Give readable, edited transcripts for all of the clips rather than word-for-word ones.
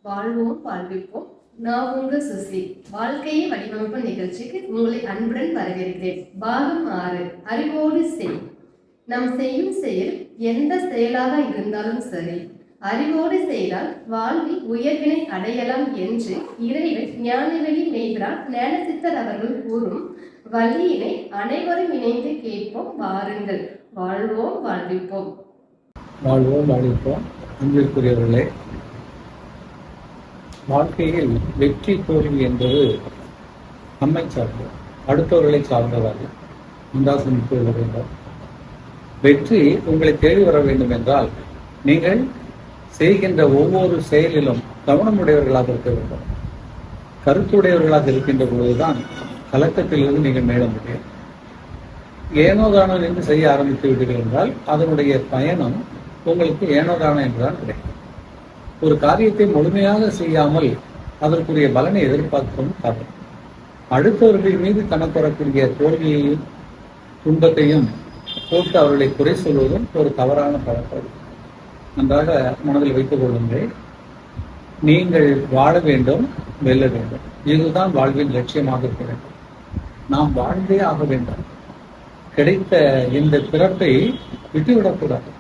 வாழ்வோம் வாழ்விப்போம். நான் உங்க சுசி. வாழ்க்கையை வடிவமைப்பு நிகழ்ச்சிக்கு உங்களை அன்புடன் வரவேற்கிறேன். பாகம் 6, அறிவோடு செய். நாம் செய்யும் செயல் எந்த செயலாக இருந்தாலும் சரி, அறிவோடு செய்தால் வாழ்வில் உயர்வினை அடையலாம் என்று இறைவன் ஞானவெளி மெய்பிரான் ஞானசித்தர் அவர்கள் கூறும் வள்ளியினை அனைவரும் இணைந்து கேட்போம். வாருங்கள். வாழ்வோம் வாழ்விப்போம். வாழ்வோம் வாழ்விப்போம். அன்பிற்குரியவர்களே, வாழ்க்கையில் வெற்றி தோல்வி என்பது நம்மை சார்ந்தது, அடுத்தவர்களை சார்ந்ததாக முந்தாசன் கூறுகிறார். வெற்றி உங்களை தேடி வர வேண்டும் என்றால் நீங்கள் செய்கின்ற ஒவ்வொரு செயலிலும் கவனமுடையவர்களாக இருக்க வேண்டும். கருத்துடையவர்களாக இருக்கின்ற பொழுதுதான் கலக்கத்திலிருந்து நீங்கள் மேல முடியும். ஏனோதானோ என்று செய்ய ஆரம்பித்து விட்டீர்கள் என்றால் அதனுடைய பயணம் உங்களுக்கு ஏனோதானோ என்றுதான் கிடைக்கும். ஒரு காரியத்தை முழுமையாக செய்யாமல் அதற்குரிய பலனை எதிர்பார்க்கவும் காரணம். அடுத்தவர்கள் மீது தனக்கு வரக்கூடிய தோல்வியையும் துன்பத்தையும் போட்டு அவர்களை குறை சொல்வதும் ஒரு தவறான பழக்கம். நன்றாக மனதில் வைத்துக் கொள்ளுங்கள். நீங்கள் வாழ வேண்டும், வெல்ல வேண்டும். இதுதான் வாழ்வின் லட்சியமாக இருக்க வேண்டும். நாம் வாழ்ந்தே ஆக வேண்டும். கிடைத்த இந்த பிறப்பை விட்டுவிடக்கூடாது.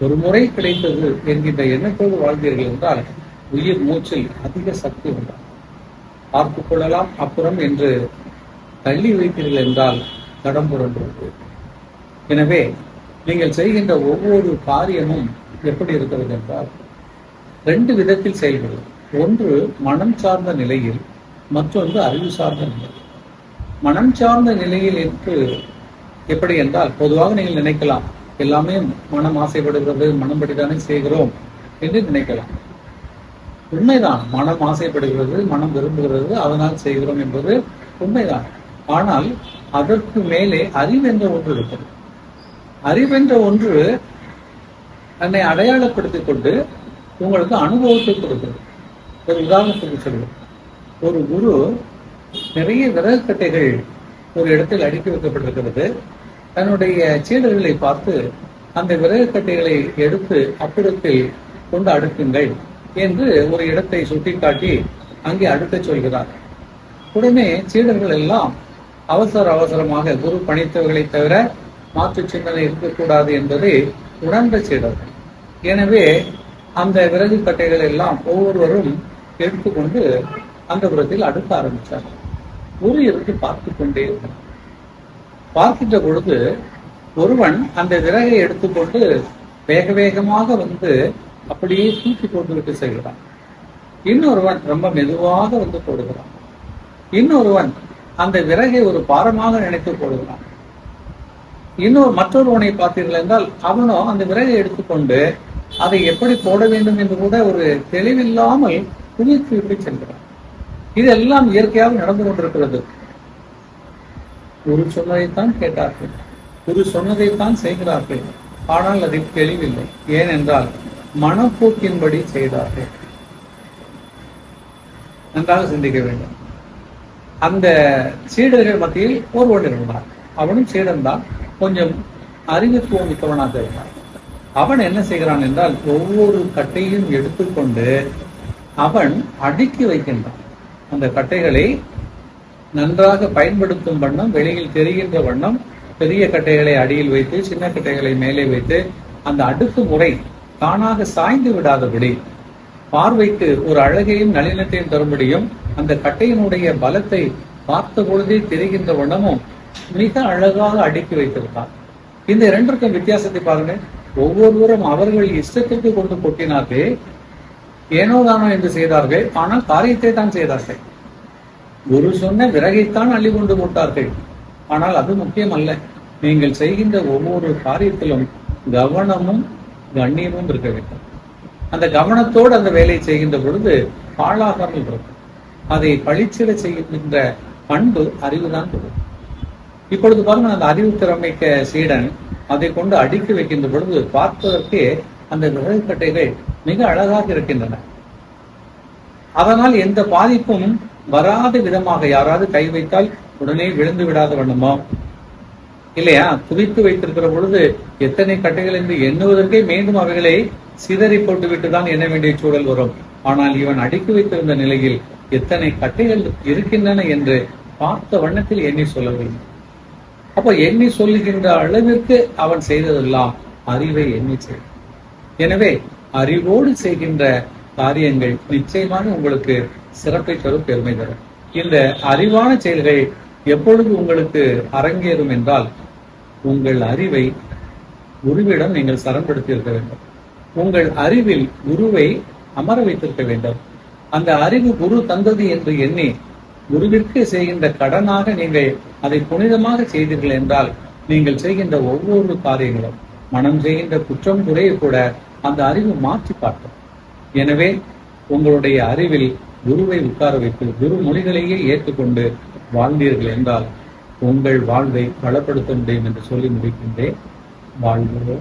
ஒரு முறை கிடைத்தது என்கின்ற எண்ணத்தோடு வாழ்ந்தீர்கள் என்றால் உயிர் மூச்சில் அதிக சக்தி உண்டாகும். பார்த்துக் கொள்ளலாம் அப்புறம் என்று தள்ளி வைத்தீர்கள் என்றால் தடம் புரண்டு. எனவே நீங்கள் செய்கின்ற ஒவ்வொரு காரியமும் எப்படி இருக்கிறது என்றால் 2 விதத்தில் செயல்படும். ஒன்று மனம் சார்ந்த நிலையில், மற்றொன்று அறிவு சார்ந்த நிலை. மனம் சார்ந்த நிலையில் என்று எப்படி என்றால், பொதுவாக நீங்கள் நினைக்கலாம், எல்லாமே மனம் ஆசைப்படுகிறது, மனம்படிதானே செய்கிறோம் என்று நினைக்கலாம். உண்மைதான், மனம் ஆசைப்படுகிறது, மனம் விரும்புகிறது, அதனால் செய்கிறோம் என்பது உண்மைதான். ஆனால் அதற்கு மேலே அறிவென்ற ஒன்று இருக்கிறது. அறிவென்ற ஒன்று தன்னை அடையாளப்படுத்திக் கொண்டு உங்களுக்கு அனுபவத்தை கொடுக்கிறது. ஒரு உதாரணத்துக்கு சொல்லுவோம். ஒரு குரு நிறைய விறகு கட்டைகள் ஒரு இடத்தில் அடுக்கி வைக்கப்பட்டிருக்கிறது. தன்னுடைய சீடர்களை பார்த்து அந்த விறகு கட்டைகளை எடுத்து அப்புறத்தில் கொண்டு அடுக்குங்கள் என்று ஒரு இடத்தை சுட்டிக்காட்டி அங்கே அடுக்க சொல்கிறார். உடனே சீடர்கள் எல்லாம் அவசரமாக குரு பணித்தவர்களை தவிர மாற்று சிந்தனை இருக்கக்கூடாது என்பதை உணர்ந்த சீடர்கள். எனவே அந்த விறகு கட்டைகள் எல்லாம் ஒவ்வொருவரும் எடுத்துக்கொண்டு அந்த புறத்தில் அடுக்க ஆரம்பித்தார். குரு இருந்து பார்த்து கொண்டே இருந்தார். பார்க்கின்ற பொழுது ஒருவன் அந்த விறகை எடுத்துக்கொண்டு வேக வேகமாக வந்து அப்படியே தூக்கி போட்டு விட்டு செல்கிறான். இன்னொருவன் ரொம்ப மெதுவாக வந்து போடுகிறான். இன்னொருவன் அந்த விறகை ஒரு பாரமாக நினைத்து போடுகிறான். மற்றொருவனை பார்த்தீர்கள் என்றால் அவனும் அந்த விறகை எடுத்துக்கொண்டு அதை எப்படி போட வேண்டும் என்று கூட ஒரு தெளிவில்லாமல் குதித்து விட்டு செல்கிறான். இதெல்லாம் இயற்கையாக நடந்து கொண்டிருக்கிறது. குரு சொன்னதைத்தான் கேட்டார்கள், குரு சொன்னதைத்தான் செய்கிறார்கள். ஆனால் அதில் தெளிவில்லை. ஏனென்றால் மனப்போக்கின்படி செய்தார்கள். நன்றாக சிந்திக்க வேண்டும். அந்த சீடர்கள் மத்தியில் ஒருவன் இருந்தான். அவனும் சீடன் தான், கொஞ்சம் அறிவுத்துவம் மிக்கவனாக இருந்தான். அவன் என்ன செய்கிறான் என்றால் ஒவ்வொரு கட்டையும் எடுத்துக்கொண்டு அவன் அடுக்கி வைக்கின்றான். அந்த கட்டைகளை நன்றாக பயன்படுத்தும் வண்ணம், வெளியில் தெரிகின்ற வண்ணம் பெரிய கட்டைகளை அடியில் வைத்து சின்ன கட்டைகளை மேலே வைத்து அந்த அடுக்கு முறை தானாக சாய்ந்து விடாதபடி, பார்வைக்கு ஒரு அழகையும் நளினத்தையும் தரும்படியும் அந்த கட்டையினுடைய பலத்தை பார்த்த பொழுதே தெரிகின்ற வண்ணமும் மிக அழகாக அடுக்கி வைத்திருந்தார். இந்த 2க்கும் வித்தியாசத்தை பாருங்க. ஒவ்வொருவரும் அவர்கள் இஷ்டத்திற்கு கொண்டு கொட்டினார்கள், ஏனோதானோ என்று செய்தார்கள். ஆனால் காரியத்தை தான் செய்தார்கள். குரு சொன்ன விறகைத்தான் அள்ளி கொண்டு போட்டார்கள். ஆனால் அது முக்கியம் அல்ல. நீங்கள் செய்கின்ற ஒவ்வொரு காரியத்திலும் கவனமும் கண்ணியமும் இருக்க வேண்டும். அந்த கவனத்தோடு அந்த வேலையை செய்கின்ற பொழுது பாழாகாமல் இருக்கும். அதை பழிச்சிட செய்கின்ற பண்பு அறிவுதான் கொடுக்கும். இப்பொழுது பாருங்க, அந்த அறிவு திறமைக்க சீடன் அதை கொண்டு அடுக்கி வைக்கின்ற பொழுது பார்ப்பதற்கே அந்த விறகு கட்டைகள் மிக அழகாக இருக்கின்றன. அதனால் எந்த பாதிப்பும் வராத விதமாக யாராவது கை வைத்தால் உடனே விழுந்து விடாத வண்ணமோ இல்லையா, குவித்து வைத்திருக்கிற பொழுது எத்தனை கட்டைகள் என்று எண்ணுவதற்கே மீண்டும் அவைகளை சிதறி போட்டு விட்டுதான் எண்ண வேண்டிய சூழல் வரும். ஆனால் இவன் அடுக்கி வைத்திருந்த நிலையில் எத்தனை கட்டைகள் இருக்கின்றன என்று பார்த்த வண்ணத்தில் எண்ணி சொல்லவில்லை. அப்ப எண்ணி சொல்லுகின்ற அளவிற்கு அவன் செய்ததெல்லாம் அறிவை எண்ணி செய். எனவே அறிவோடு செய்கின்ற காரியங்கள் நிச்சயமாக உங்களுக்கு சிறப்பை தரும், பெருமை தரும். இந்த அறிவான செயல்கள் எப்பொழுது உங்களுக்கு அரங்கேறும் என்றால், உங்கள் அறிவை குருவிடம் நீங்கள் சரணப்படுத்தி இருக்க வேண்டும். உங்கள் அறிவில் குருவை அமர வைத்திருக்க வேண்டும். அந்த அறிவு குரு தந்தது என்று எண்ணி குருவிற்கு செய்கின்ற கடனாக நீங்கள் அதை புனிதமாக செய்தீர்கள் என்றால், நீங்கள் செய்கின்ற ஒவ்வொரு காரியங்களும், மனம் செய்கின்ற குற்றம் குறைய கூட அந்த அறிவு மாற்றி காட்டும். எனவே உங்களுடைய அறிவில் குருவை உட்கார வைத்து குரு மொழிகளையே ஏற்றுக்கொண்டு வாழ்ந்தீர்கள் என்றால் உங்கள் வாழ்வை பலப்படுத்த முடியும் என்று சொல்லி முடிக்கின்றேன். வாழ்வு.